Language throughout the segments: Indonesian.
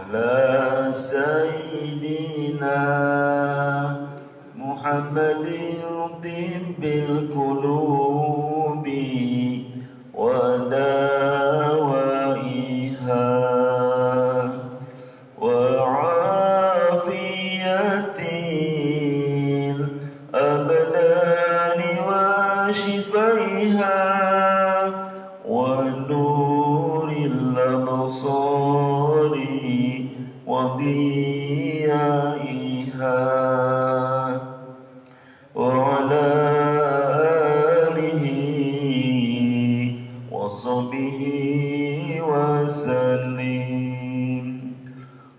على سيدنا محمد طب القلوب ودوائها وعافية الأبدان وشفائها ونور الأبصار وضيائها وعلى آله وصحبه وسلم.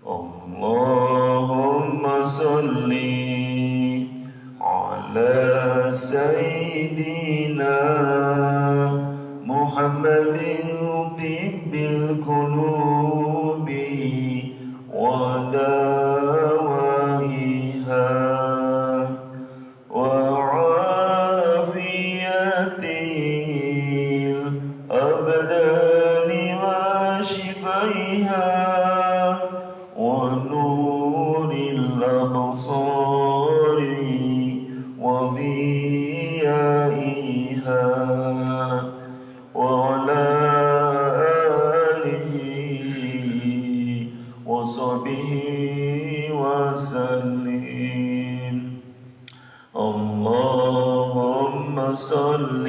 اللهم صل على سيدنا محمد طب القلوب ودوائها وعافية الأبدان وشفائها ونور الأبصار وضيائها وعلى آله وصحبه وسلم. اللهم صل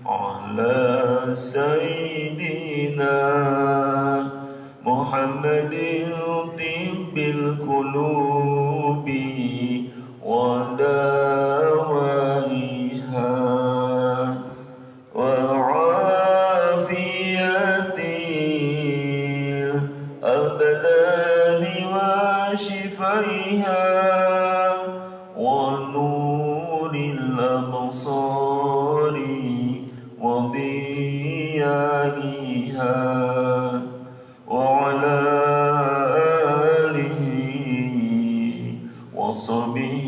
على سيدنا محمد طب القلوب ودوائها وعافية الأبدان وشفائها ونور الأبصار وضيائها وعلى آله وصحبه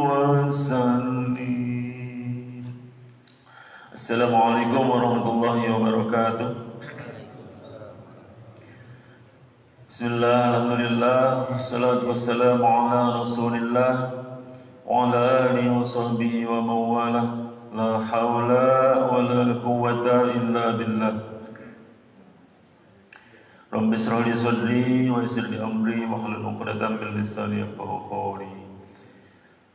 وسلم. Assalamualaikum warahmatullahi wabarakatuh. Bismillah, alhamdulillah, wassalatu wassalamu ala rasulillah wa ala alihi wa sahbihi wa mawala. La hawla wa la quwwata illa billah. Rabbi shrah li sadri wa yassir li amri wahlul 'uqdatam min lisani yafqahu qawli.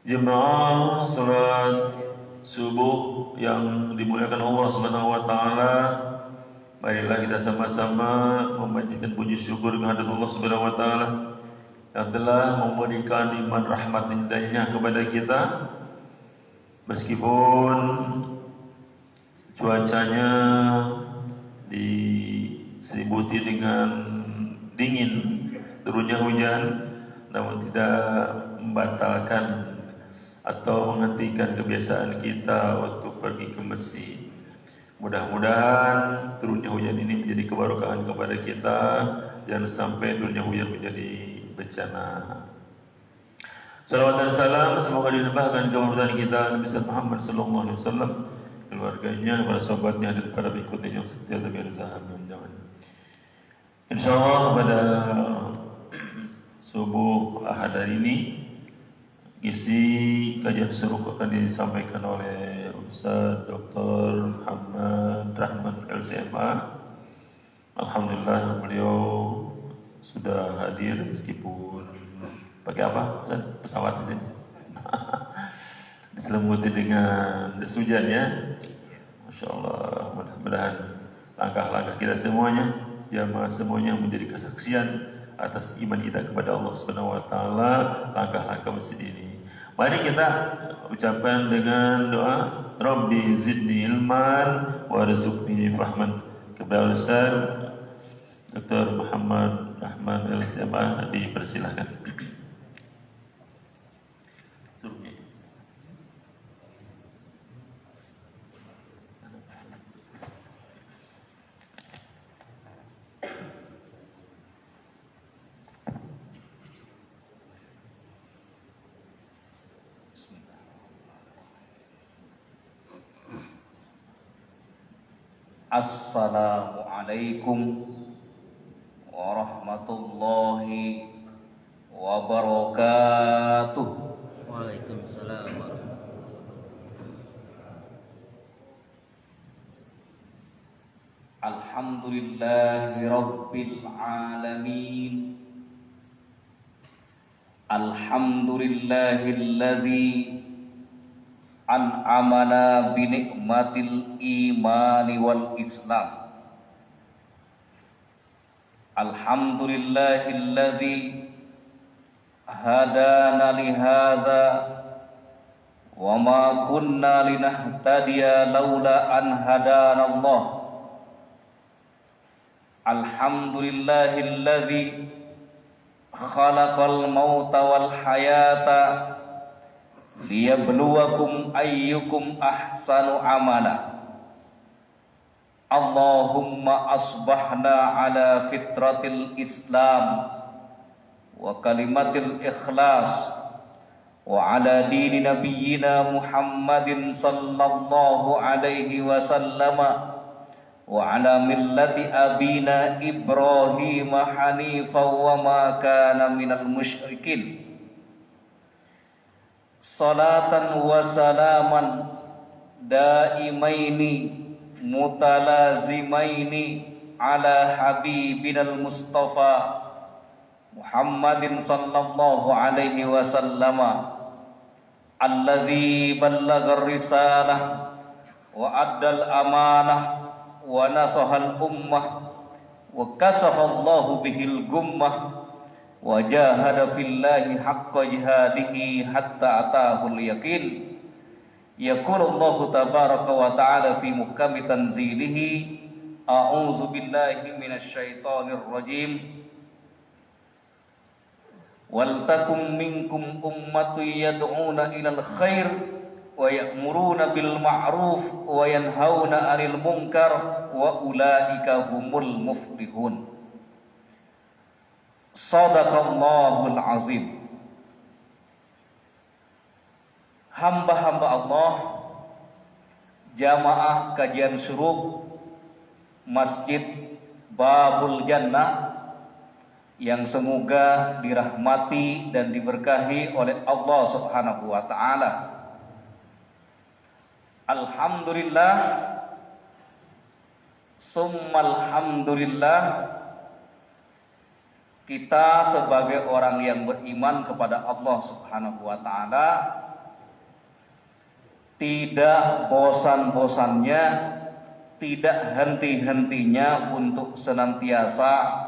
Jemaah salat subuh yang dimuliakan Allah Subhanahu wa taala, marilah kita sama-sama memanjatkan puji syukur kehadirat Allah Subhanahu wa taala yang telah memberikan iman rahmat indahnya kepada kita meskipun cuacanya diselimuti dengan dingin, turunnya hujan, namun tidak membatalkan atau menghentikan kebiasaan kita untuk pergi ke masjid. Mudah-mudahan turunnya hujan ini menjadi keberkahan kepada kita, jangan sampai turunnya hujan menjadi bencana. Salawat dan salam semoga dilimpahkan keberkahan kita Nabi Muhammad sallallahu alaihi wasallam, keluarganya, para sahabatnya dan para pengikutnya yang setia sampai akhir zaman. Insyaallah pada subuh Ahad hari ini isi kajian seru akan disampaikan oleh Ustaz Dr. Muhammad Rahman LCMA. Alhamdulillah beliau sudah hadir meskipun pakai apa? Ustaz? Pesawat di sini. Diselimuti dengan desujan ya. Masya Allah, mudah-mudahan langkah-langkah kita semuanya, jamaah semuanya menjadi kesaksian atas iman kita kepada Allah Subhanahu wa taala, langkah-langkah masjid ini. Mari kita ucapkan dengan doa Rabbi zidni ilman warzuqni fahman kepada Ustaz Dr. Muhammad Rahman LCMA, dipersilahkan. Assalamualaikum warahmatullahi wabarakatuh. Waalaikumsalam warahmatullahi Alhamdulillahi rabbil alamin. Alhamdulillahilladzi an'amana bi ni'matil imani wal islam. Alhamdulillahilladzi hadana li hadza wa ma kunna linahtadiya laula an hadana Allah. Alhamdulillahilladzi khalaqal mauta wal hayata liyabluwakum ayyukum ahsanu amala. Allahumma asbahna ala fitratil Islam wa kalimatil ikhlas wa ala dini nabiyyina Muhammadin sallallahu alaihi wasallama wa ala millati abina Ibrahim hanifan wa ma kana minal musyrikin. Salatan wa salaman daimaini mutalazimaini ala habibinal Mustafa Muhammadin sallallahu alaihi wasallama allazi ballagha risalah wa addal amanah wa nasahal ummah wa kasafallahu bihil gummah wa jahada fillahi haqqa jihadihi hatta atahul yaqin. Yaqulullahu tabaraka wa ta'ala fi muhkami tanzilihi, a'udzu billahi minasy syaithanir rajim. Wal takum minkum ummatun yad'una ilal khair wa ya'muruna bil ma'ruf wa yanhauna 'anil munkar wa ulaika humul muflihun. Shadaqallahul azim. Hamba-hamba Allah, jamaah kajian syuruk Masjid Babul Jannah yang semoga dirahmati dan diberkahi oleh Allah Subhanahu wa taala. Alhamdulillah, summal hamdulillah, kita sebagai orang yang beriman kepada Allah Subhanahu wa taala tidak bosan-bosannya, tidak henti-hentinya untuk senantiasa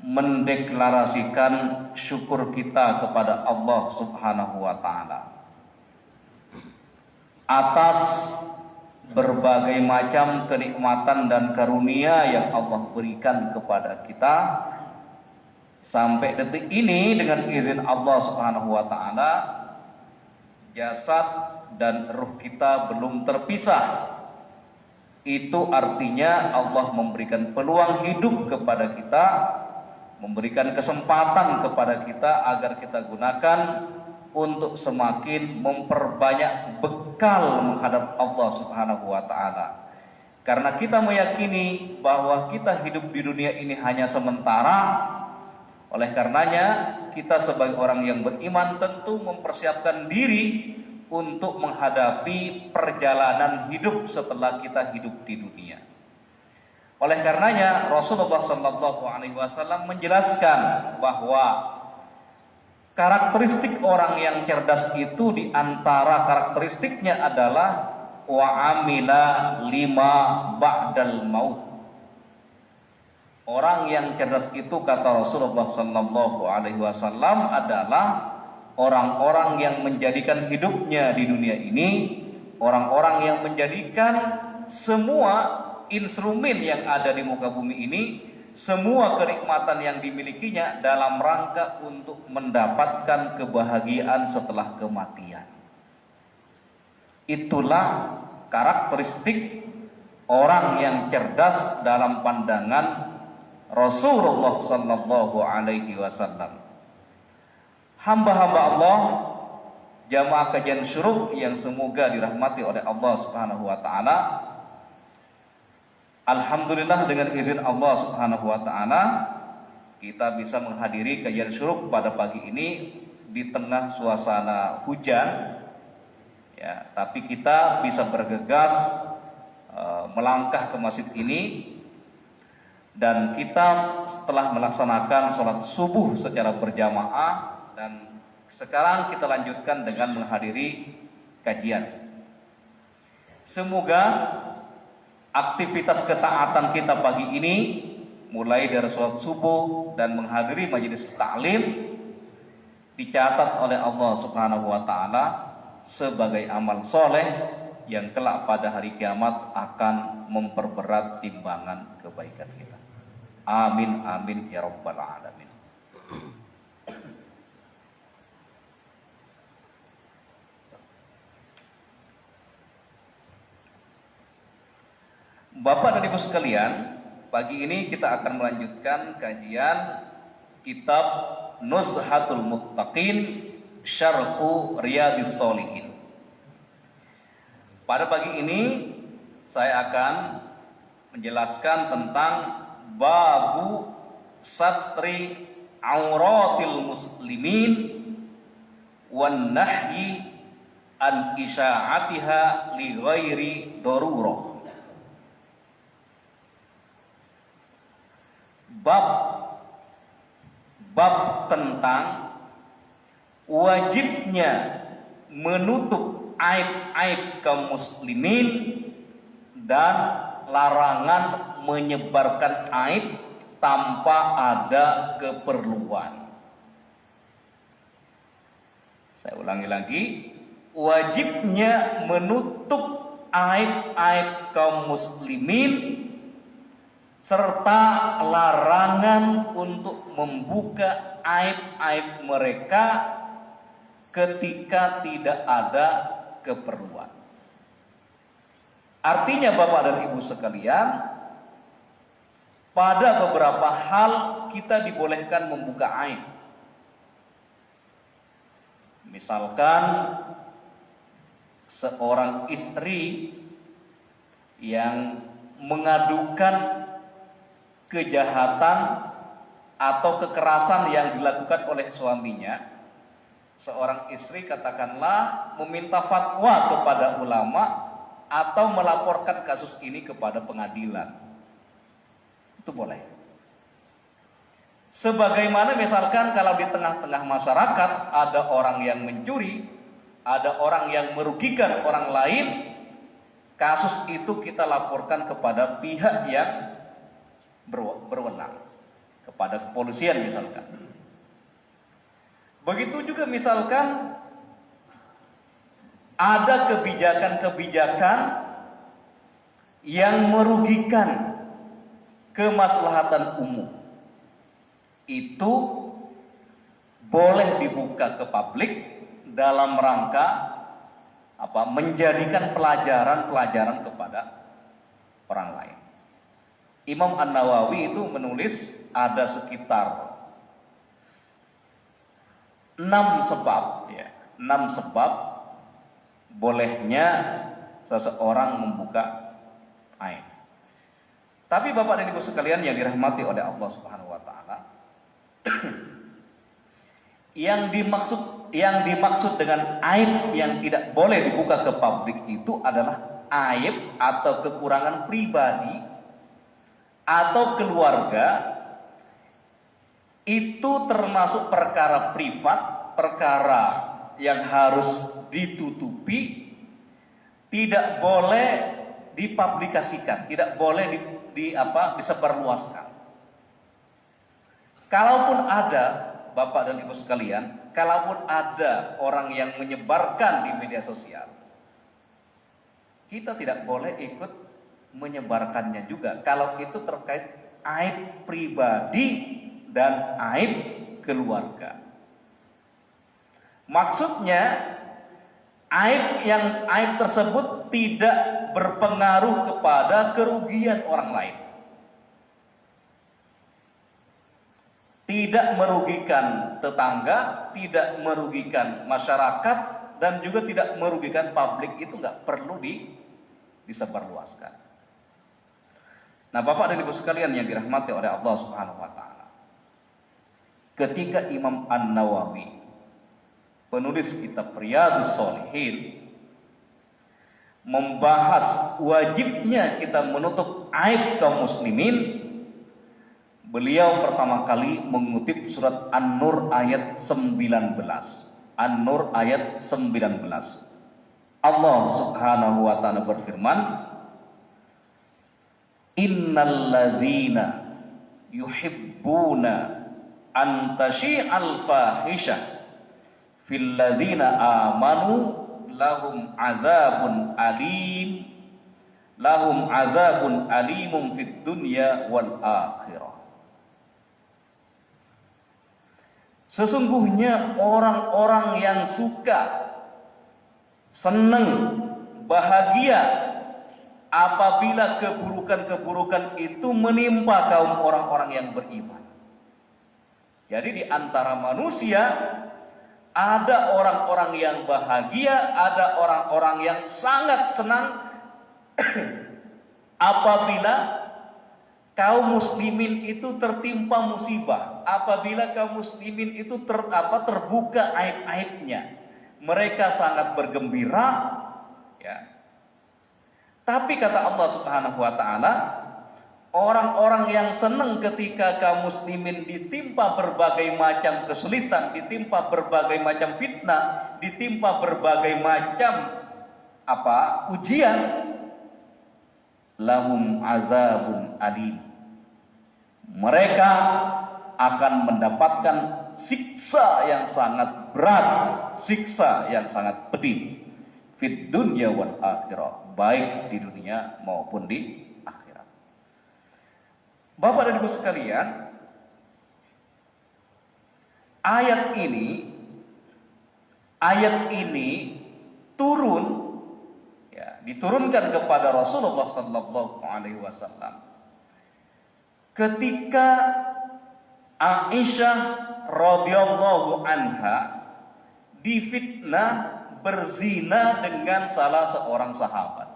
mendeklarasikan syukur kita kepada Allah Subhanahu wa taala atas berbagai macam kenikmatan dan karunia yang Allah berikan kepada kita sampai detik ini. Dengan izin Allah Subhanahu wa taala, jasad dan ruh kita belum terpisah. Itu artinya Allah memberikan peluang hidup kepada kita, memberikan kesempatan kepada kita agar kita gunakan untuk semakin memperbanyak bekal menghadap Allah Subhanahu wa taala. Karena kita meyakini bahwa kita hidup di dunia ini hanya sementara. Oleh karenanya, kita sebagai orang yang beriman tentu mempersiapkan diri untuk menghadapi perjalanan hidup setelah kita hidup di dunia. Oleh karenanya, Rasulullah sallallahu alaihi wasallam menjelaskan bahwa karakteristik orang yang cerdas itu, di antara karakteristiknya adalah wa amila lima ba'dal maut. Orang yang cerdas itu, kata Rasulullah sallallahu alaihi wasallam, adalah orang-orang yang menjadikan hidupnya di dunia ini, orang-orang yang menjadikan semua instrumen yang ada di muka bumi ini, semua kenikmatan yang dimilikinya dalam rangka untuk mendapatkan kebahagiaan setelah kematian. Itulah karakteristik orang yang cerdas dalam pandangan Rasulullah sallallahu alaihi wasallam. Hamba-hamba Allah, jamaah kajian syuruk yang semoga dirahmati oleh Allah Subhanahu wa taala, Alhamdulillah dengan izin Allah Subhanahu wa taala kita bisa menghadiri kajian syuruk pada pagi ini di tengah suasana hujan. Ya, tapi kita bisa bergegas melangkah ke masjid ini, dan kita setelah melaksanakan sholat subuh secara berjamaah, dan sekarang kita lanjutkan dengan menghadiri kajian. Semoga aktivitas ketaatan kita pagi ini, mulai dari sholat subuh dan menghadiri majelis taklim, dicatat oleh Allah Subhanahu wa taala sebagai amal soleh yang kelak pada hari kiamat akan memperberat timbangan kebaikan kita. Amin amin ya rabbal alamin. Bapak dan Ibu sekalian, pagi ini kita akan melanjutkan kajian kitab Nuzhatul Muttaqin Syarhu Riyadhis Shalihin. Pada pagi ini saya akan menjelaskan tentang babu satri auratil muslimin wan nahyi an isya'atiha li ghairi darurah. Bab tentang wajibnya menutup aib-aib kaum muslimin dan larangan menyebarkan aib tanpa ada keperluan. Saya ulangi lagi, wajibnya menutup aib-aib kaum muslimin serta larangan untuk membuka aib-aib mereka ketika tidak ada keperluan. Artinya Bapak dan Ibu sekalian, pada beberapa hal kita dibolehkan membuka aib. Misalkan seorang istri yang mengadukan kejahatan atau kekerasan yang dilakukan oleh suaminya. Seorang istri katakanlah meminta fatwa kepada ulama atau melaporkan kasus ini kepada pengadilan. Itu boleh. Sebagaimana misalkan kalau di tengah-tengah masyarakat ada orang yang mencuri, ada orang yang merugikan orang lain, kasus itu kita laporkan kepada pihak yang berwenang, kepada kepolisian misalkan. Begitu juga misalkan ada kebijakan-kebijakan yang merugikan kemaslahatan umum, itu boleh dibuka ke publik dalam rangka menjadikan pelajaran-pelajaran kepada orang lain. Imam An-Nawawi itu menulis ada sekitar 6 sebab, ya, 6 sebab bolehnya seseorang membuka aib. Tapi Bapak dan Ibu sekalian yang dirahmati oleh Allah Subhanahu wa taala, yang dimaksud dengan aib yang tidak boleh dibuka ke publik itu adalah aib atau kekurangan pribadi atau keluarga. Itu termasuk perkara privat, perkara yang harus ditutupi, tidak boleh dipublikasikan, tidak boleh disebarluaskan. Kalaupun ada, Bapak dan Ibu sekalian, kalaupun ada orang yang menyebarkan di media sosial, kita tidak boleh ikut menyebarkannya juga kalau itu terkait aib pribadi dan aib keluarga. Maksudnya aib tersebut tidak berpengaruh kepada kerugian orang lain, tidak merugikan tetangga, tidak merugikan masyarakat, dan juga tidak merugikan publik. Itu nggak perlu disebarluaskan. Nah, Bapak dan Ibu sekalian yang dirahmati oleh Allah Subhanahu wa taala. Ketika Imam An-Nawawi, penulis kitab Riyadhus Shalihin, membahas wajibnya kita menutup aib kaum muslimin, beliau pertama kali mengutip surat An-Nur ayat 19. An-Nur ayat 19. Allah Subhanahu wa taala berfirman, "Innal ladzina yuhibbuna an tasyi'al fahisyah fil ladzina amanu lahum azabun alimun fid dunya wal akhirah." Sesungguhnya orang-orang yang suka, senang, bahagia apabila keburukan-keburukan itu menimpa kaum orang-orang yang beriman. Jadi di antara manusia ada orang-orang yang bahagia, ada orang-orang yang sangat senang apabila kaum muslimin itu tertimpa musibah, apabila kaum muslimin itu terbuka aib-aibnya, mereka sangat bergembira, ya. Tapi kata Allah Subhanahu wa taala, orang-orang yang senang ketika kaum muslimin ditimpa berbagai macam kesulitan, ditimpa berbagai macam fitnah, ditimpa berbagai macam ujian, lahum azabun alim. Mereka akan mendapatkan siksa yang sangat berat, siksa yang sangat pedih, fid dunya wal akhirah, baik di dunia maupun di akhirat. Bapak dan Ibu sekalian, ayat ini turun, ya, diturunkan kepada Rasulullah sallallahu alaihi wasallam ketika Aisyah radhiyallahu anha difitnah berzina dengan salah seorang sahabat.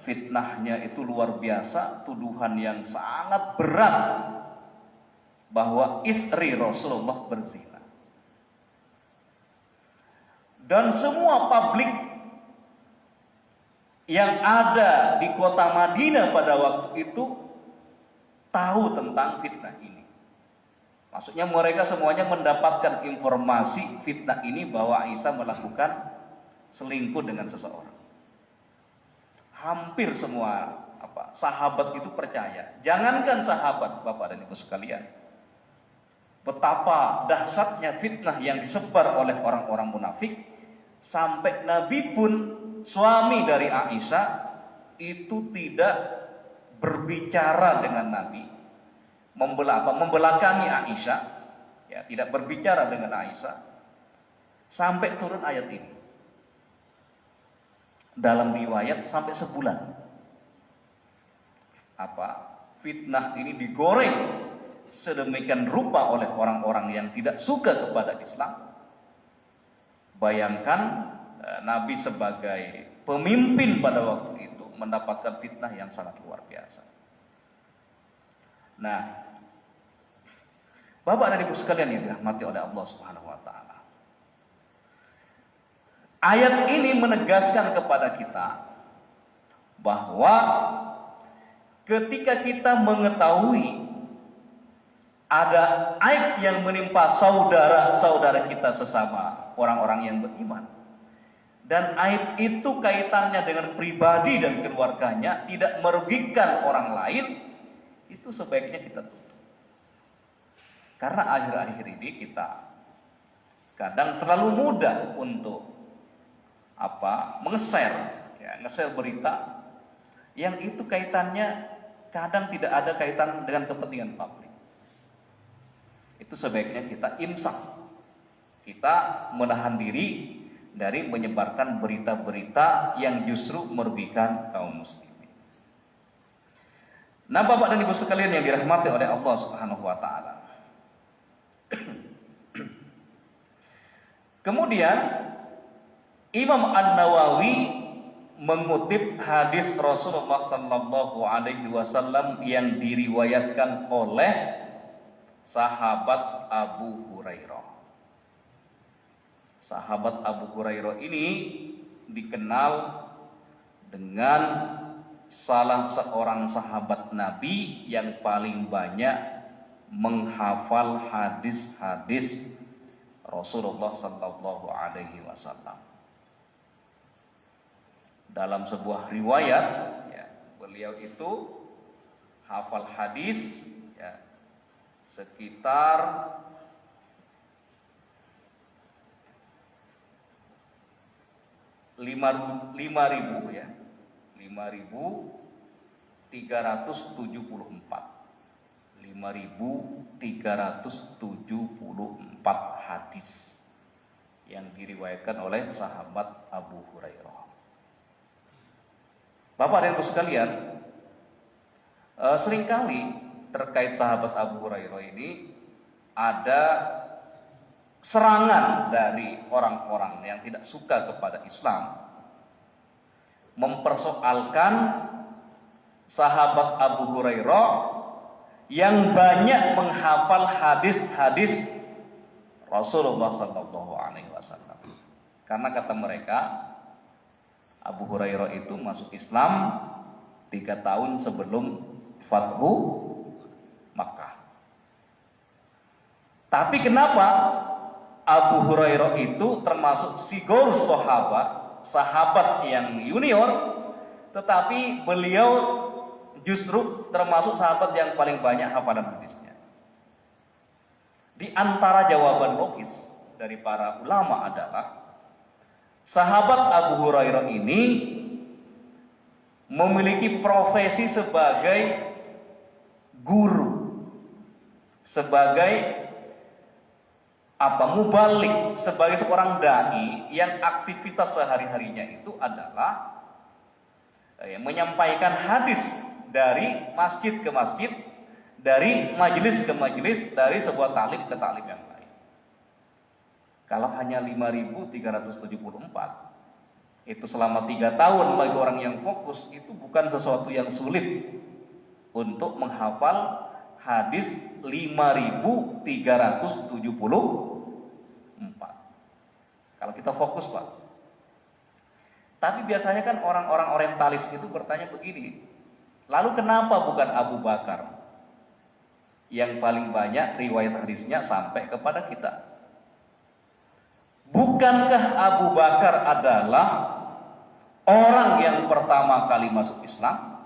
Fitnahnya itu luar biasa, tuduhan yang sangat berat bahwa istri Rasulullah berzina. Dan semua publik yang ada di kota Madinah pada waktu itu tahu tentang fitnah ini. Maksudnya mereka semuanya mendapatkan informasi fitnah ini bahwa Aisyah melakukan selingkuh dengan seseorang. Hampir semua sahabat itu percaya. Jangankan sahabat, Bapak dan Ibu sekalian, betapa dahsyatnya fitnah yang disebar oleh orang-orang munafik, sampai Nabi pun, suami dari Aisyah, itu tidak berbicara dengan Nabi, membelakangi Aisyah, ya, tidak berbicara dengan Aisyah sampai turun ayat ini. Dalam riwayat sampai sebulan. Fitnah ini digoreng sedemikian rupa oleh orang-orang yang tidak suka kepada Islam. Bayangkan Nabi sebagai pemimpin pada waktu itu mendapatkan fitnah yang sangat luar biasa. Nah, Bapak dan Ibu sekalian yang dirahmati oleh Allah Subhanahu wa taala, ayat ini menegaskan kepada kita bahwa ketika kita mengetahui ada aib yang menimpa saudara-saudara kita sesama orang-orang yang beriman, dan aib itu kaitannya dengan pribadi dan keluarganya, tidak merugikan orang lain, itu sebaiknya kita tutup. Karena akhir-akhir ini kita kadang terlalu mudah untuk nge-share berita yang itu kaitannya kadang tidak ada kaitan dengan kepentingan publik. Itu sebaiknya kita imsak, kita menahan diri dari menyebarkan berita-berita yang justru merugikan kaum muslimin. Nah, Bapak dan Ibu sekalian yang dirahmati oleh Allah Subhanahu wa taala. Kemudian Imam An-Nawawi mengutip hadis Rasulullah sallallahu alaihi wasallam yang diriwayatkan oleh sahabat Abu Hurairah. Sahabat Abu Hurairah ini dikenal dengan salah seorang sahabat Nabi yang paling banyak menghafal hadis-hadis Rasulullah sallallahu alaihi wasallam. Dalam sebuah riwayat, ya, beliau itu hafal hadis, ya, sekitar 5.000, ya, 5.374 hadis yang diriwayatkan oleh sahabat Abu Hurairah. Bapak dan Ibu sekalian, seringkali terkait sahabat Abu Hurairah ini ada serangan dari orang-orang yang tidak suka kepada Islam, mempersoalkan sahabat Abu Hurairah yang banyak menghafal hadis-hadis Rasulullah sallallahu alaihi wasallam. Karena kata mereka, Abu Hurairah itu masuk Islam 3 tahun sebelum Fathu Makkah. Tapi kenapa Abu Hurairah itu termasuk sigor sahabat yang junior, tetapi beliau justru termasuk sahabat yang paling banyak hafalan hadisnya? Di antara jawaban logis dari para ulama adalah sahabat Abu Hurairah ini memiliki profesi sebagai guru, sebagai mubalik, sebagai seorang dai yang aktivitas sehari-harinya itu adalah menyampaikan hadis dari masjid ke masjid, dari majelis ke majelis, dari sebuah taklim ke taklim yang lain. Kalau hanya 5.374 itu selama 3 tahun bagi orang yang fokus itu bukan sesuatu yang sulit untuk menghafal hadis 5.374. Kalau kita fokus, Pak. Tapi biasanya kan orang-orang orientalis itu bertanya begini, lalu kenapa bukan Abu Bakar yang paling banyak riwayat hadisnya sampai kepada kita? Bukankah Abu Bakar adalah orang yang pertama kali masuk Islam?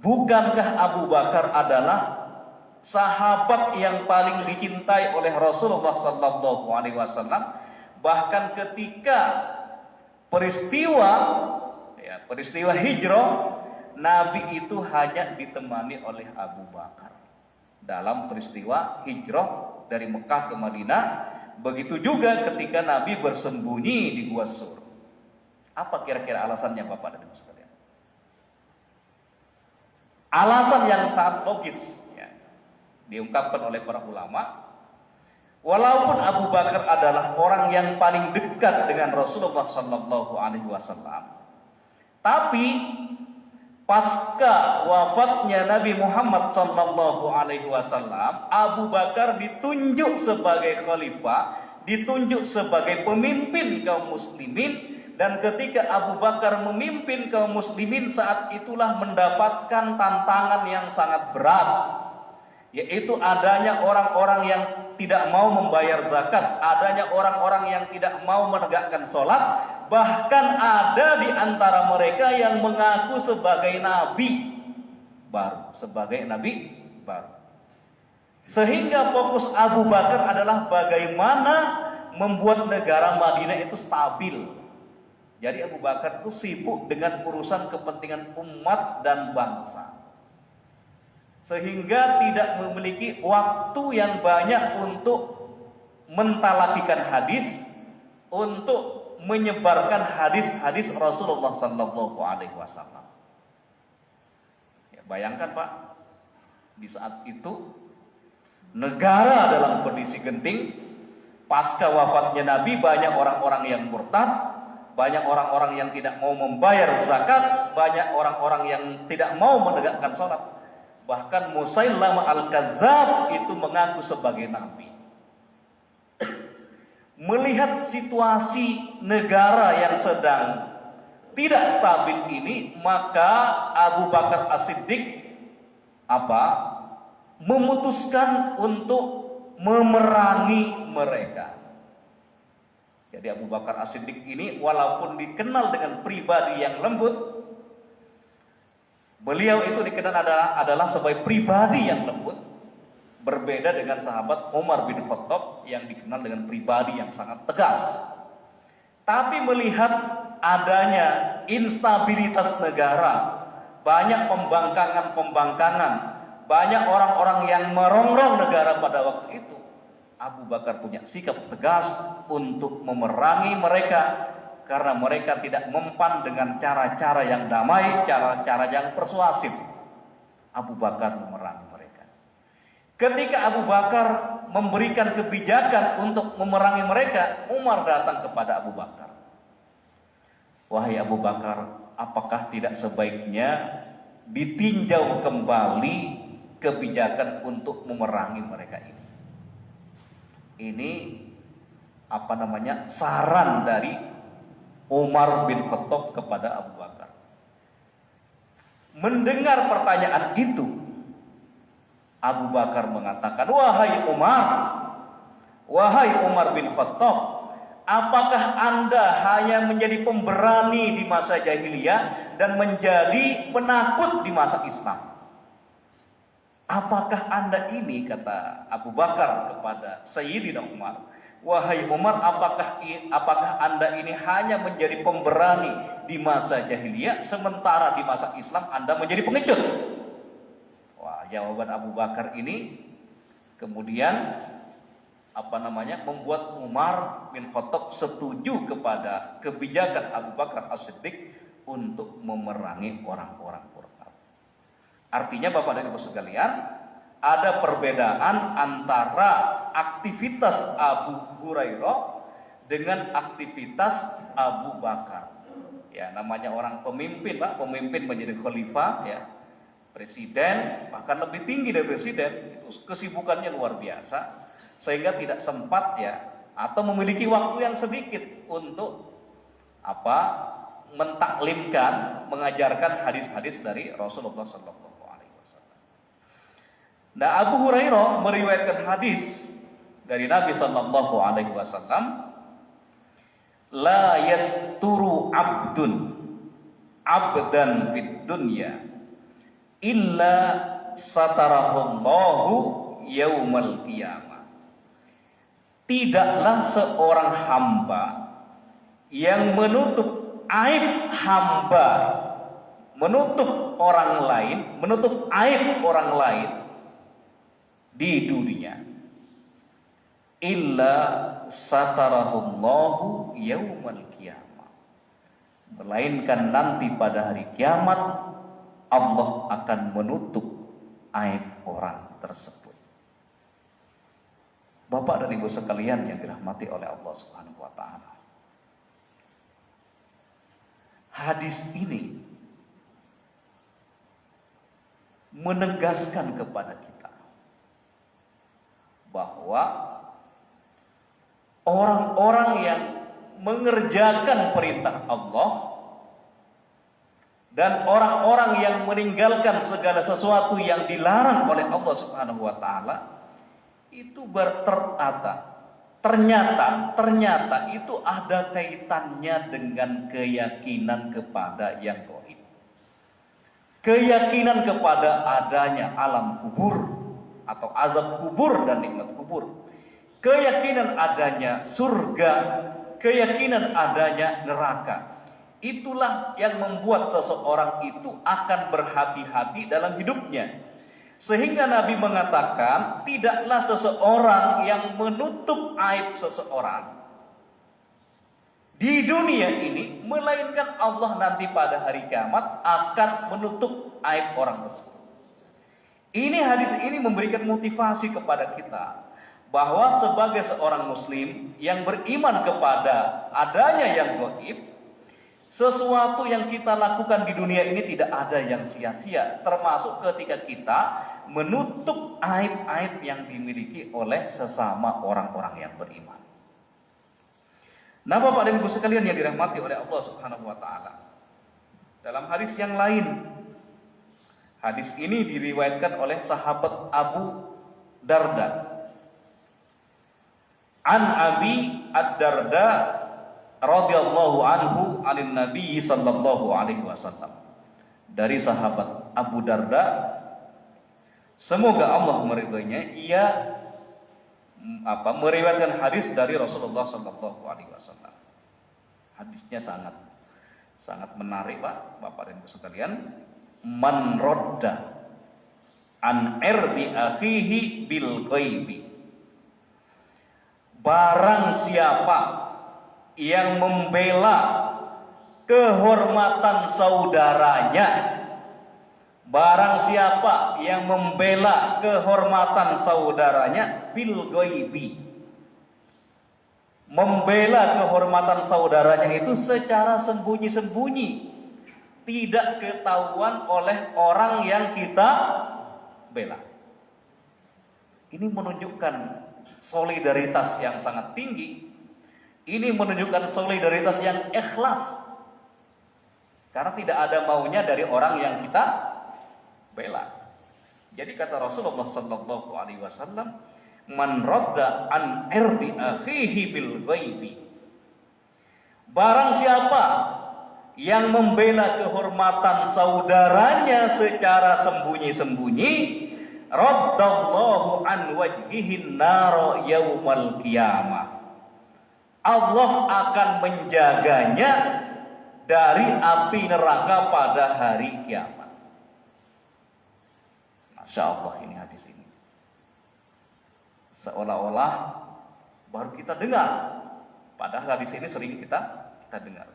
Bukankah Abu Bakar adalah sahabat yang paling dicintai oleh Rasulullah sallallahu alaihi wasallam? Bahkan ketika peristiwa hijrah, Nabi itu hanya ditemani oleh Abu Bakar dalam peristiwa hijrah dari Mekah ke Madinah. Begitu juga ketika Nabi bersembunyi di Gua Sur. Apa kira-kira alasannya, Bapak dan Ibu sekalian? Alasan yang sangat logis, ya, diungkapkan oleh para ulama. Walaupun Abu Bakar adalah orang yang paling dekat dengan Rasulullah sallallahu alaihi wasallam, tapi pasca wafatnya Nabi Muhammad sallallahu alaihi wasallam, Abu Bakar ditunjuk sebagai khalifah, ditunjuk sebagai pemimpin kaum muslimin, dan ketika Abu Bakar memimpin kaum muslimin, saat itulah mendapatkan tantangan yang sangat berat, yaitu adanya orang-orang yang tidak mau membayar zakat, adanya orang-orang yang tidak mau menegakkan sholat, bahkan ada di antara mereka yang mengaku sebagai nabi baru, Sehingga fokus Abu Bakar adalah bagaimana membuat negara Madinah itu stabil. Jadi Abu Bakar itu sibuk dengan urusan kepentingan umat dan bangsa, sehingga tidak memiliki waktu yang banyak untuk mentalakikan hadis, untuk menyebarkan hadis-hadis Rasulullah sallallahu alaihi wasallam. Ya, bayangkan, Pak, di saat itu negara dalam kondisi genting, pasca wafatnya Nabi banyak orang-orang yang murtad, banyak orang-orang yang tidak mau membayar zakat, banyak orang-orang yang tidak mau menegakkan sholat. Bahkan Musailamah al-Kadzdzab itu mengaku sebagai nabi. Melihat situasi negara yang sedang tidak stabil ini, maka Abu Bakar As-Siddiq memutuskan untuk memerangi mereka. Jadi Abu Bakar As-Siddiq ini walaupun dikenal dengan pribadi yang lembut, beliau itu dikenal adalah sebagai pribadi yang lembut, berbeda dengan sahabat Umar bin Khattab yang dikenal dengan pribadi yang sangat tegas. Tapi melihat adanya instabilitas negara, banyak pembangkangan, banyak orang-orang yang merongrong negara pada waktu itu, Abu Bakar punya sikap tegas untuk memerangi mereka karena mereka tidak mempan dengan cara-cara yang damai, cara-cara yang persuasif. Abu Bakar memerangi mereka. Ketika Abu Bakar memberikan kebijakan untuk memerangi mereka, Umar datang kepada Abu Bakar. Wahai Abu Bakar, apakah tidak sebaiknya ditinjau kembali kebijakan untuk memerangi mereka ini? Ini saran dari Umar bin Khattab kepada Abu Bakar. Mendengar pertanyaan itu, Abu Bakar mengatakan, wahai Umar bin Khattab, apakah Anda hanya menjadi pemberani di masa jahiliyah dan menjadi penakut di masa Islam? Apakah Anda ini, kata Abu Bakar kepada Sayyidina Umar, wahai Umar, apakah Anda ini hanya menjadi pemberani di masa jahiliyah, sementara di masa Islam Anda menjadi pengecut? Wah, jawaban Abu Bakar ini kemudian membuat Umar bin Khattab setuju kepada kebijakan Abu Bakar As-Siddiq untuk memerangi orang-orang Quraisy. Artinya Bapak dan Ibu sekalian, ada perbedaan antara aktivitas Abu Hurairah dengan aktivitas Abu Bakar. Ya, namanya orang pemimpin, Pak, pemimpin menjadi khalifah, ya, presiden, bahkan lebih tinggi dari presiden, itu kesibukannya luar biasa, sehingga tidak sempat, ya, atau memiliki waktu yang sedikit untuk mentaklimkan, mengajarkan hadis-hadis dari Rasulullah SAW. Nah, Abu Hurairah meriwayatkan hadis dari Nabi Sallallahu Alaihi Wasallam, la yasturu abdan fid dunya illa satarahullahu yaumal qiyamah. Tidaklah seorang hamba yang menutup aib hamba, menutup orang lain, menutup aib orang lain di dunia, illa satarahullahu yaumal qiyamah, melainkan nanti pada hari kiamat Allah akan menutup aib orang tersebut. Bapak dan Ibu sekalian yang dirahmati oleh Allah Subhanahu wa taala, hadis ini menegaskan kepada kita bahwa orang-orang yang mengerjakan perintah Allah dan orang-orang yang meninggalkan segala sesuatu yang dilarang oleh Allah Subhanahu wa taala itu ternyata itu ada kaitannya dengan keyakinan kepada yang gaib. Keyakinan kepada adanya alam kubur atau azab kubur dan nikmat kubur, keyakinan adanya surga, keyakinan adanya neraka. Itulah yang membuat seseorang itu akan berhati-hati dalam hidupnya. Sehingga Nabi mengatakan, tidaklah seseorang yang menutup aib seseorang di dunia ini, melainkan Allah nanti pada hari kiamat akan menutup aib orang tersebut. Ini hadis ini memberikan motivasi kepada kita bahwa sebagai seorang muslim yang beriman kepada adanya yang gaib, Sesuatu yang kita lakukan di dunia ini tidak ada yang sia-sia, termasuk ketika kita menutup aib-aib yang dimiliki oleh sesama orang-orang yang beriman. Nah, Bapak dan Ibu sekalian yang dirahmati oleh Allah Subhanahu wa taala. Dalam hadis yang lain, hadis ini diriwayatkan oleh sahabat Abu Darda. An Abi Ad-Darda radhiyallahu anhu anin Nabi sallallahu alaihi wasallam. Dari sahabat Abu Darda, semoga Allah meridhoinya, ia meriwayatkan hadis dari Rasulullah sallallahu alaihi wasallam. Hadisnya sangat menarik, Pak, Bapak dan Ibu sekalian. Man rodda an irdi akhihi bil ghaibi. Barang siapa yang membela kehormatan saudaranya, barang siapa yang membela kehormatan saudaranya bil ghaibi, membela kehormatan saudaranya itu secara sembunyi-sembunyi, tidak ketahuan oleh orang yang kita bela. Ini menunjukkan solidaritas yang sangat tinggi. Ini menunjukkan solidaritas yang ikhlas. Karena tidak ada maunya dari orang yang kita bela. Jadi kata Rasulullah sallallahu alaihi wasallam, man radda an irdi akhihi bil ghaibi. Barang siapa yang membela kehormatan saudaranya secara sembunyi-sembunyi, raddallahu an wajhihin nar yaumal qiyamah. Allah akan menjaganya dari api neraka pada hari kiamat. Masya Allah, ini hadis ini seolah-olah baru kita dengar, padahal hadis ini sering kita dengar.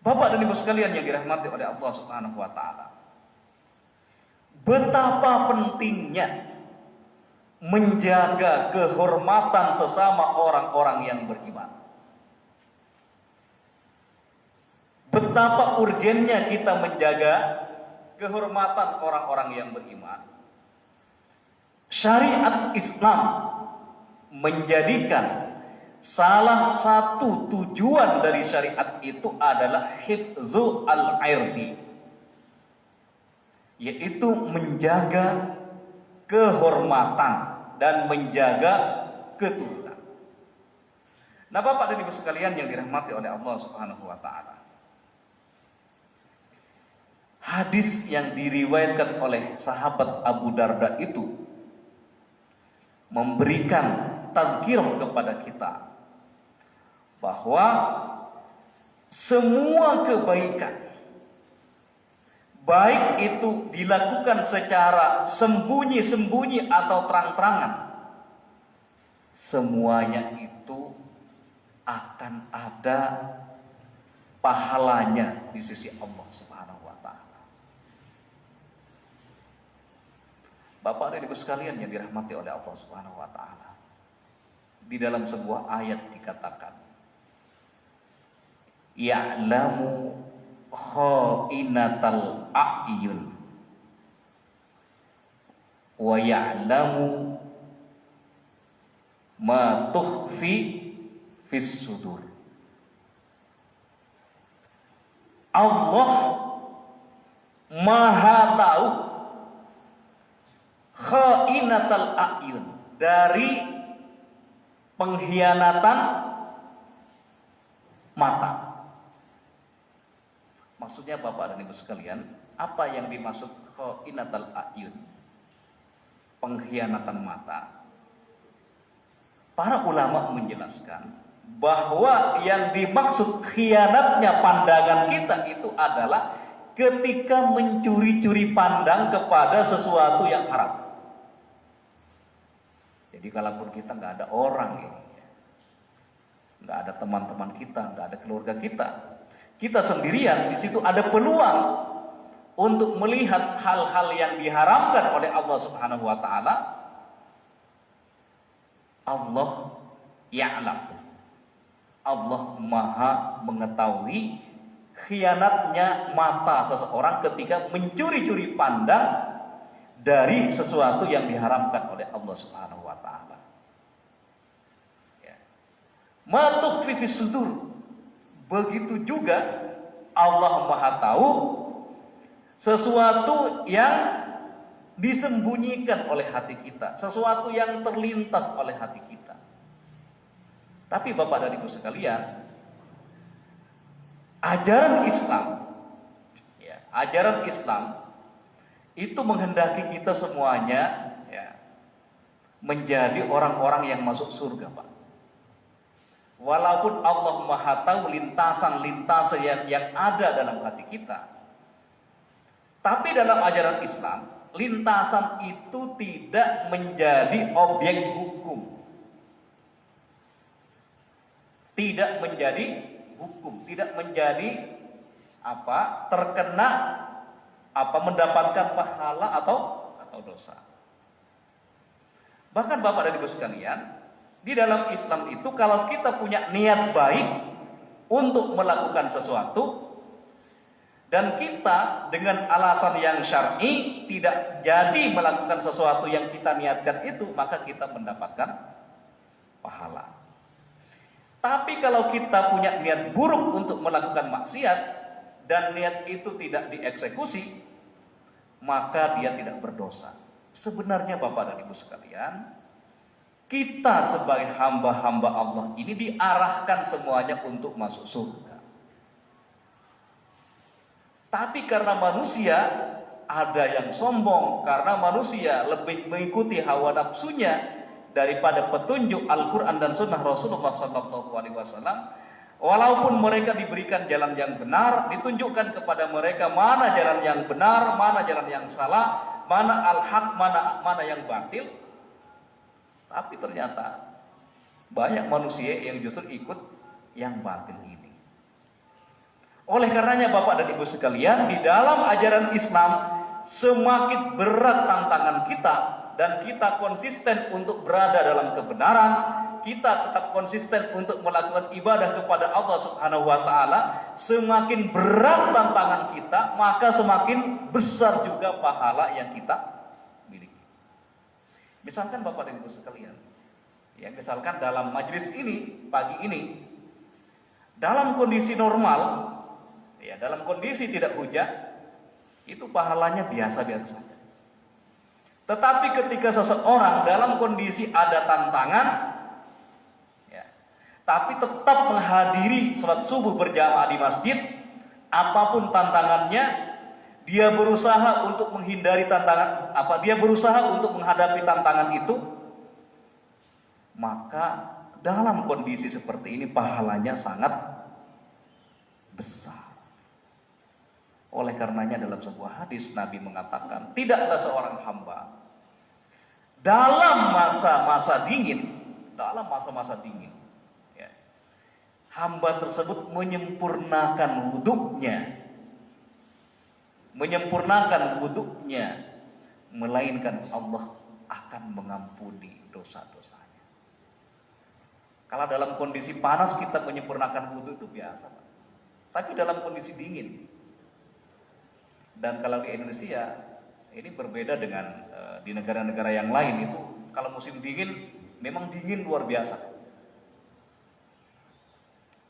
Bapak dan Ibu sekalian yang dirahmati oleh Allah Subhanahu wa taala, betapa pentingnya menjaga kehormatan sesama orang-orang yang beriman. Betapa urgennya kita menjaga kehormatan orang-orang yang beriman. Syariat Islam menjadikan salah satu tujuan dari syariat itu adalah hifzu al-irdi, yaitu menjaga kehormatan dan menjaga keturunan. Nah, Bapak dan Ibu sekalian yang dirahmati oleh Allah Subhanahu wa taala, hadis yang diriwayatkan oleh sahabat Abu Darda itu memberikan tazkirah kepada kita bahwa semua kebaikan, baik itu dilakukan secara sembunyi-sembunyi atau terang-terangan, semuanya itu akan ada pahalanya di sisi Allah Subhanahu wa taala. Bapak dan Ibu sekalian yang dirahmati oleh Allah Subhanahu wa taala, di dalam sebuah ayat dikatakan, ya'lamu kha'inatal a'yun wa ya'lamu ma tukhfi fis sudur. Allah Maha tahu kha'inatal a'yun, dari pengkhianatan mata. Maksudnya Bapak dan Ibu sekalian, apa yang dimaksud kha'inatal a'yun, pengkhianatan mata? Para ulama menjelaskan bahwa yang dimaksud khianatnya pandangan kita itu adalah ketika mencuri-curi pandang kepada sesuatu yang haram. Jadi kalaupun kita nggak ada orang ini, nggak ada teman-teman kita, nggak ada keluarga kita, kita sendirian, di situ ada peluang untuk melihat hal-hal yang diharamkan oleh Allah Subhanahu wa taala. Allah ya'lam. Allah Maha mengetahui khianatnya mata seseorang ketika mencuri-curi pandang dari sesuatu yang diharamkan oleh Allah Subhanahu wa taala. Ya. Ma tukhfi fis sudur. Begitu juga Allah Maha tahu sesuatu yang disembunyikan oleh hati kita, sesuatu yang terlintas oleh hati kita. Tapi Bapak dan Ibu sekalian, ajaran Islam, ya, ajaran Islam itu menghendaki kita semuanya, ya, menjadi orang-orang yang masuk surga, Pak. Walaupun Allah Maha tahu lintasan-lintasan yang ada dalam hati kita, tapi dalam ajaran Islam, lintasan itu tidak menjadi objek hukum. Tidak menjadi hukum, tidak menjadi terkena mendapatkan pahala atau dosa. Bahkan Bapak dan Ibu sekalian, di dalam Islam itu kalau kita punya niat baik untuk melakukan sesuatu dan kita dengan alasan yang syar'i tidak jadi melakukan sesuatu yang kita niatkan itu, maka kita mendapatkan pahala. Tapi kalau kita punya niat buruk untuk melakukan maksiat dan niat itu tidak dieksekusi, maka dia tidak berdosa. Sebenarnya Bapak dan Ibu sekalian, kita sebagai hamba-hamba Allah ini diarahkan semuanya untuk masuk surga. Tapi karena manusia ada yang sombong, karena manusia lebih mengikuti hawa nafsunya daripada petunjuk Al-Quran dan Sunnah Rasulullah SAW. Walaupun mereka diberikan jalan yang benar, ditunjukkan kepada mereka mana jalan yang benar, mana jalan yang salah, mana al-haq, mana yang batil. Tapi ternyata banyak manusia yang justru ikut yang batil ini. Oleh karenanya Bapak dan Ibu sekalian, di dalam ajaran Islam semakin berat tantangan kita dan kita konsisten untuk berada dalam kebenaran, kita tetap konsisten untuk melakukan ibadah kepada Allah Subhanahu wa taala, semakin berat tantangan kita, maka semakin besar juga pahala yang kita miliki. Misalkan Bapak dan Ibu sekalian, ya, misalkan dalam majelis ini pagi ini dalam kondisi normal, ya, dalam kondisi tidak hujan, itu pahalanya biasa-biasa saja. Tetapi ketika seseorang dalam kondisi ada tantangan, ya, tapi tetap menghadiri sholat subuh berjamaah di masjid, apapun tantangannya, dia berusaha untuk menghindari tantangan, dia berusaha untuk menghadapi tantangan itu, maka dalam kondisi seperti ini pahalanya sangat besar. Oleh karenanya dalam sebuah hadis Nabi mengatakan, tidaklah seorang hamba dalam masa-masa dingin, ya, hamba tersebut menyempurnakan wuduknya, melainkan Allah akan mengampuni dosa-dosanya. Kalau dalam kondisi panas kita menyempurnakan wudhu itu biasa, Pak. Tapi dalam kondisi dingin, dan kalau di Indonesia ini berbeda dengan di negara-negara yang lain, itu kalau musim dingin memang dingin luar biasa.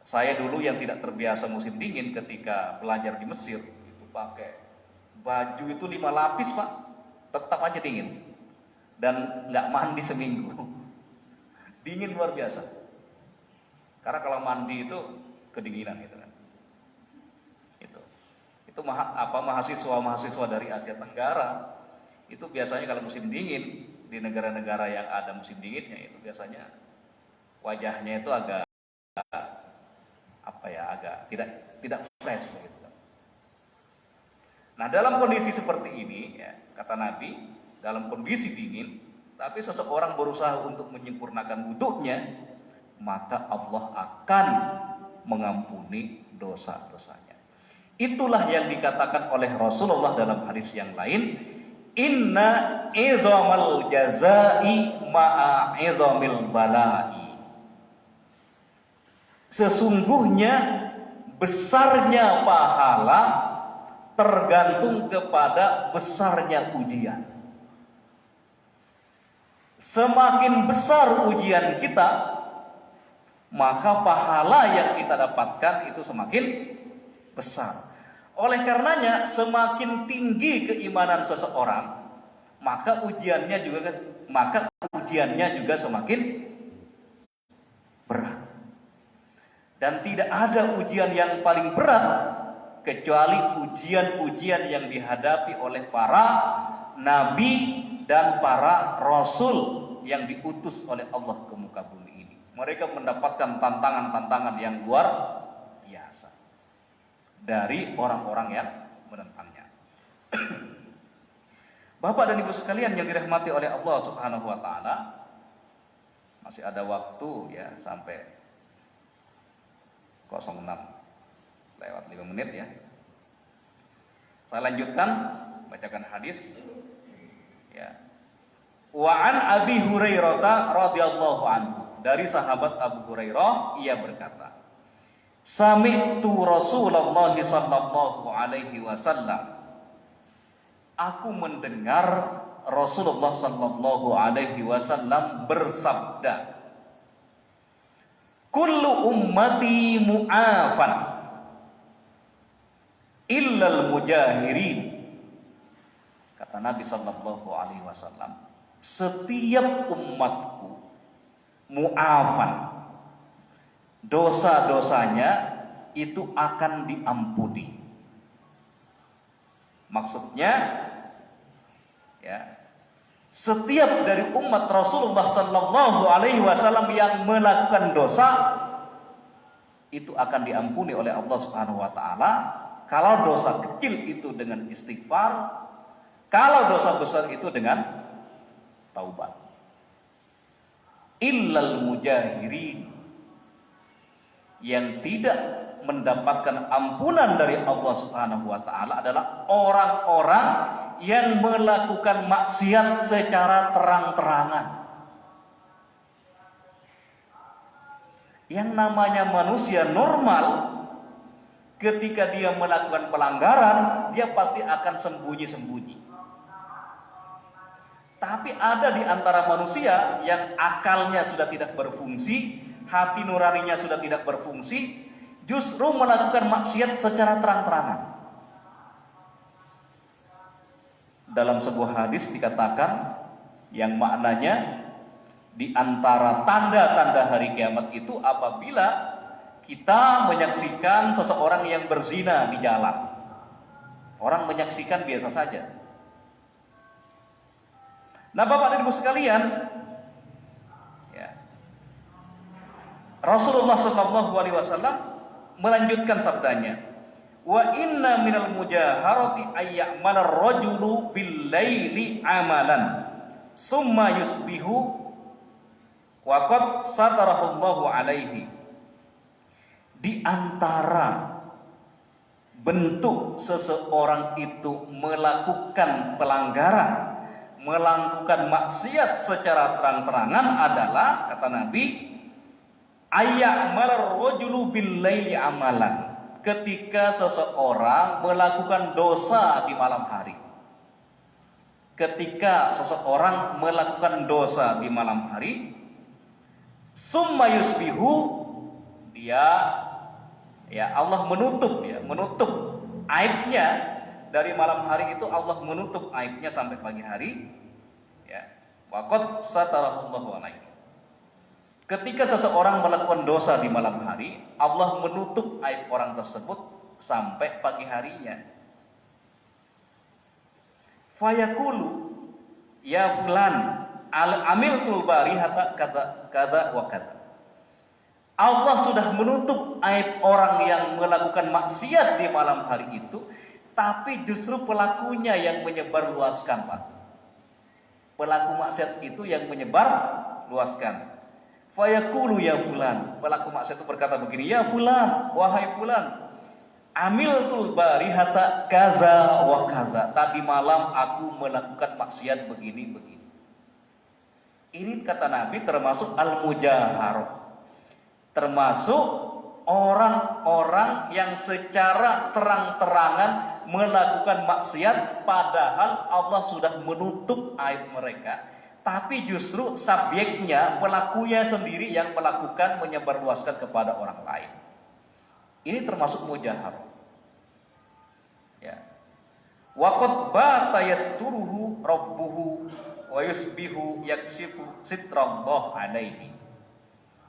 Saya dulu yang tidak terbiasa musim dingin ketika belajar di Mesir itu pakai baju itu 5 lapis, Pak, tetap aja dingin dan nggak mandi seminggu. Dingin luar biasa. Karena kalau mandi itu kedinginan gitu kan. Itu mahasiswa dari Asia Tenggara itu biasanya kalau musim dingin di negara-negara yang ada musim dinginnya itu biasanya wajahnya itu agak tidak fresh begitu. Nah, dalam kondisi seperti ini, ya, kata Nabi, dalam kondisi dingin tapi seseorang berusaha untuk menyempurnakan wudhunya, maka Allah akan mengampuni dosa-dosanya. Itulah yang dikatakan oleh Rasulullah dalam hadis yang lain, inna izamal jazai ma'a izamil balai. Sesungguhnya besarnya pahala tergantung kepada besarnya ujian. Semakin besar ujian kita, maka pahala yang kita dapatkan itu semakin besar. Oleh karenanya, semakin tinggi keimanan seseorang, maka ujiannya juga semakin berat. Dan tidak ada ujian yang paling berat kecuali ujian-ujian yang dihadapi oleh para nabi dan para rasul yang diutus oleh Allah ke muka bumi ini. Mereka mendapatkan tantangan-tantangan yang luar biasa dari orang-orang yang menentangnya. Bapak dan Ibu sekalian yang dirahmati oleh Allah Subhanahu wa taala, masih ada waktu ya sampai 06 lewat 5 menit ya. Saya lanjutkan bacakan hadis ya. Wa an Abi Hurairah radhiyallahu anhu, dari sahabat Abu Hurairah ia berkata, sami'tu Rasulullah sallallahu alaihi wasallam, aku mendengar Rasulullah sallallahu alaihi wasallam bersabda, kullu ummati mu'afan illal mujahirin. Kata Nabi sallallahu alaihi wasallam, setiap umatku mu'afan, dosa-dosanya itu akan diampuni. Maksudnya ya, setiap dari umat Rasulullah sallallahu alaihi wasallam yang melakukan dosa itu akan diampuni oleh Allah Subhanahu wa taala. Kalau dosa kecil itu dengan istighfar, kalau dosa besar itu dengan taubat. Illal mujahirin, yang tidak mendapatkan ampunan dari Allah Subhanahu wa taala adalah orang-orang yang melakukan maksiat secara terang-terangan. Yang namanya manusia normal, ketika dia melakukan pelanggaran, dia pasti akan sembunyi-sembunyi. Tapi ada di antara manusia yang akalnya sudah tidak berfungsi, hati nuraninya sudah tidak berfungsi, justru melakukan maksiat secara terang-terangan. Dalam sebuah hadis dikatakan yang maknanya di antara tanda-tanda hari kiamat itu apabila kita menyaksikan seseorang yang berzina di jalan. Orang menyaksikan biasa saja. Nah, Bapak dan Ibu sekalian, ya, Rasulullah sallallahu alaihi wasallam melanjutkan sabdanya, wa inna minal mujaharati ayya'malar rajulu bil laili amalan summa yusbihu wa qad satarahullahu alaihi. Di antara bentuk seseorang itu melakukan pelanggaran, melakukan maksiat secara terang-terangan adalah, kata Nabi, ayya'malar rajulu bil laili amalan, ketika seseorang melakukan dosa di malam hari. Ketika seseorang melakukan dosa di malam hari, summa yusbihu, dia Allah menutup aibnya dari malam hari itu. Allah menutup aibnya sampai pagi hari, ya. Wa qad satarahullahu alaihi. Ketika seseorang melakukan dosa di malam hari, Allah menutup aib orang tersebut sampai pagi harinya. Fayaqulu ya fulan amiltul barihata kaza wa kaza. Allah sudah menutup aib orang yang melakukan maksiat di malam hari itu, tapi justru pelakunya yang menyebarluaskan, Pak. Pelaku maksiat itu yang menyebarluaskan. Fayaqulu ya fulan, pelaku maksiat itu berkata begini, ya fulan, wahai fulan, amiltul barihata kaza wa kaza, tadi malam aku melakukan maksiat begini. Ini kata Nabi termasuk al-mujaharah, termasuk orang-orang yang secara terang-terangan melakukan maksiat padahal Allah sudah menutup aib mereka, tapi justru subjeknya, pelakunya sendiri yang melakukan, menyebarluaskan kepada orang lain. Ini termasuk mujaharah. Ya. Waqad bata yasturuhu rabbuhu wa yusbihu yaksifu sitrallah alaihi.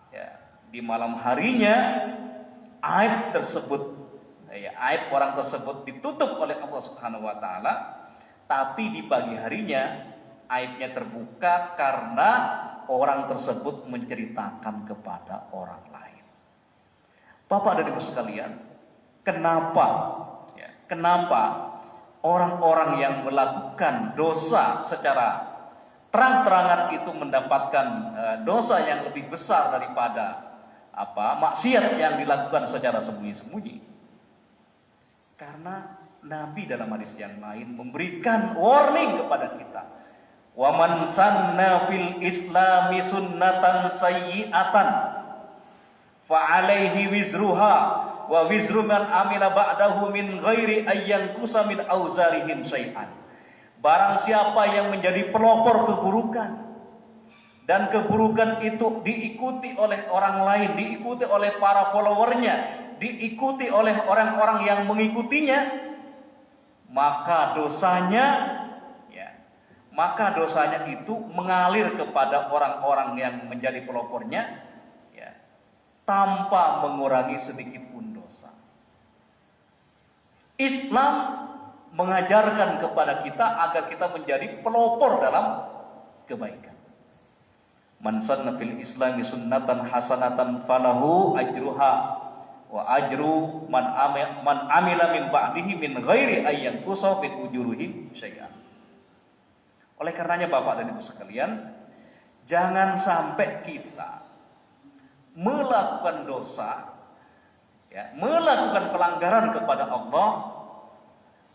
Ya, di malam harinya aib tersebut, ya, aib orang tersebut ditutup oleh Allah Subhanahu wa taala, tapi di pagi harinya aibnya terbuka karena orang tersebut menceritakan kepada orang lain. Bapak dan Ibu sekalian, kenapa orang-orang yang melakukan dosa secara terang-terangan itu mendapatkan dosa yang lebih besar daripada maksiat yang dilakukan secara sembunyi-sembunyi? Karena Nabi dalam hadis yang lain memberikan warning kepada kita. Wa man sanna fil islami sunnatan sayyi'atan fa alaihi wizruha wa wizru man amila ba'dahu min ghairi ayyan kusa min auzarihim syai'an. Barang siapa yang menjadi pelopor keburukan dan keburukan itu diikuti oleh orang lain, diikuti oleh para followernya, diikuti oleh orang-orang yang mengikutinya, maka dosanya itu mengalir kepada orang-orang yang menjadi pelopornya, ya, tanpa mengurangi sedikit pun dosa. Islam mengajarkan kepada kita agar kita menjadi pelopor dalam kebaikan. Man sanna fil islami sunnatan hasanatan falahu ajruha wa ajru man amila min ba'dihi min ghairi ayyan kusa min ujurihim syai'an. Oleh karenanya Bapak dan Ibu sekalian, jangan sampai kita melakukan dosa, ya, melakukan pelanggaran kepada Allah,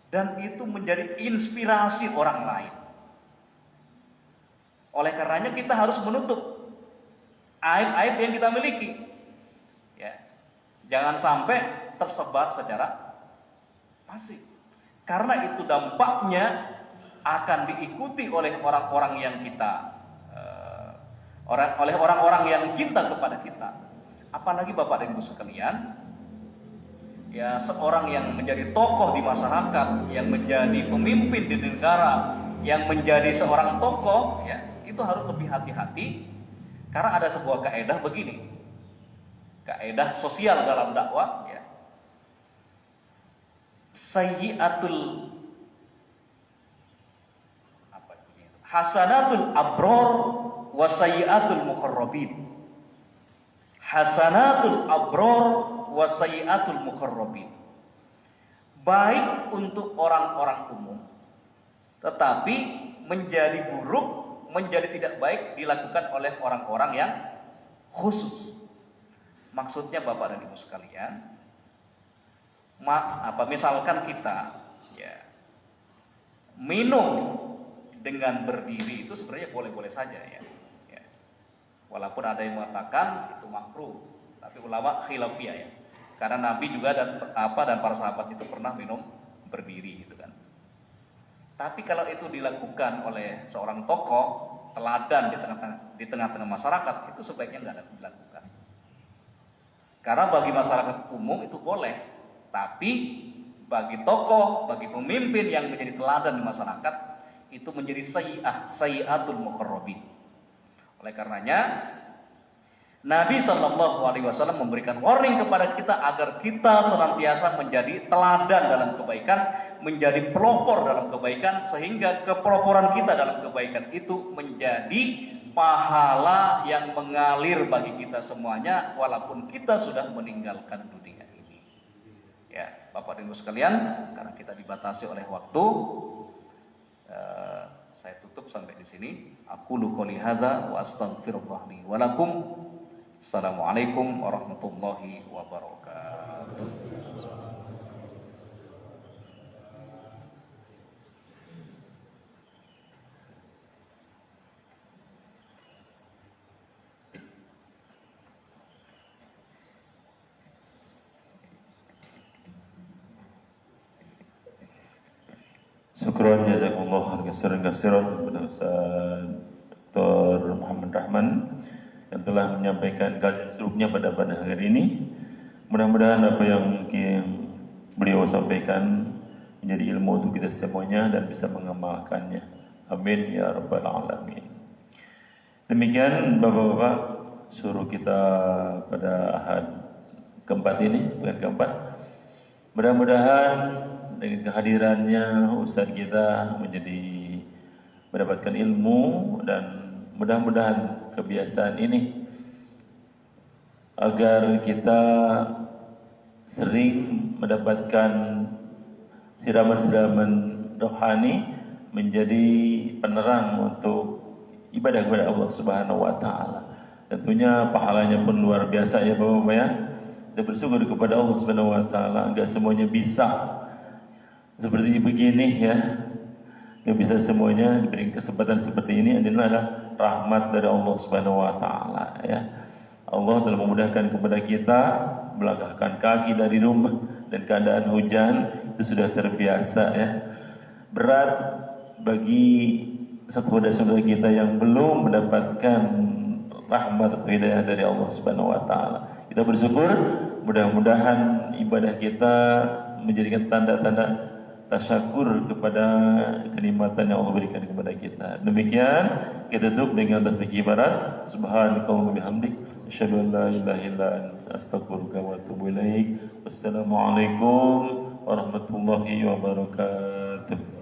dan itu menjadi inspirasi orang lain. Oleh karenanya kita harus menutup aib-aib yang kita miliki. Ya. Jangan sampai tersebar secara masif. Karena itu dampaknya akan diikuti oleh orang-orang yang oleh orang-orang yang cinta kepada kita. Apalagi Bapak dan Ibu sekalian, ya, seorang yang menjadi tokoh di masyarakat, yang menjadi pemimpin di negara, yang menjadi seorang tokoh, ya, itu harus lebih hati-hati. Karena ada sebuah kaidah begini, kaidah sosial dalam dakwah, ya, sayyi'atul hasanatul abror wa sayyi'atul muqarrabin. Hasanatul abror wa sayyi'atul muqarrabin. Baik untuk orang-orang umum, tetapi menjadi buruk, menjadi tidak baik dilakukan oleh orang-orang yang khusus. Maksudnya Bapak dan Ibu sekalian, misalkan kita, ya, minum dengan berdiri itu sebenarnya boleh-boleh saja, ya. Walaupun ada yang mengatakan itu makruh, tapi ulama khilafiyah, ya. Karena Nabi juga dan para sahabat itu pernah minum berdiri, gitu kan. Tapi kalau itu dilakukan oleh seorang tokoh teladan di tengah-tengah masyarakat, itu sebaiknya nggak dilakukan. Karena bagi masyarakat umum itu boleh, tapi bagi tokoh, bagi pemimpin yang menjadi teladan di masyarakat, itu menjadi sayyi'atul muqarrabin. Oleh karenanya Nabi SAW memberikan warning kepada kita agar kita senantiasa menjadi teladan dalam kebaikan, menjadi pelopor dalam kebaikan, sehingga kepeloporan kita dalam kebaikan itu menjadi pahala yang mengalir bagi kita semuanya walaupun kita sudah meninggalkan dunia ini. Ya, Bapak dan Ibu sekalian, karena kita dibatasi oleh waktu, saya tutup sampai di sini. Aqulu qouli hadza wa astaghfirullah li wa lakum. Assalamualaikum warahmatullahi wabarakatuh. Syukran jazakumullah khairan katsiran kepada Ustaz Dr. Muhammad Rahman yang telah menyampaikan kajian seluknya pada hari ini. Mudah-mudahan apa yang mungkin beliau sampaikan menjadi ilmu untuk kita semuanya dan bisa mengamalkannya. Amin ya rabbal alamin. Demikian Bapak-bapak, suruh kita pada ahad keempat ini, bukan keempat. Mudah-mudahan dengan kehadirannya Ustaz kita mendapatkan ilmu, dan mudah-mudahan kebiasaan ini agar kita sering mendapatkan siraman-siraman rohani menjadi penerang untuk ibadah kepada Allah Subhanahu wa taala. Tentunya pahalanya pun luar biasa ya Bapak-bapak ya. Kita bersyukur kepada Allah Subhanahu wa taala enggak semuanya bisa seperti begini ya. Enggak bisa semuanya diberi kesempatan seperti ini, adalah rahmat dari Allah Subhanahu wa taala ya. Allah telah memudahkan kepada kita melangkahkan kaki dari rumah dan keadaan hujan itu sudah terbiasa ya. Berat bagi saudara-saudara kita yang belum mendapatkan rahmat atau hidayah dari Allah Subhanahu wa taala. Kita bersyukur, mudah-mudahan ibadah kita menjadikan tanda-tanda tasyakur kepada kenikmatan yang Allah berikan kepada kita. Demikian kita tutup dengan tasbih ibarat. Subhanakallahumma bihamdik, asyhadu an la ilaha illa anta, astaghfiruka wa atubu ilaik. Wassalamualaikum warahmatullahi wabarakatuh.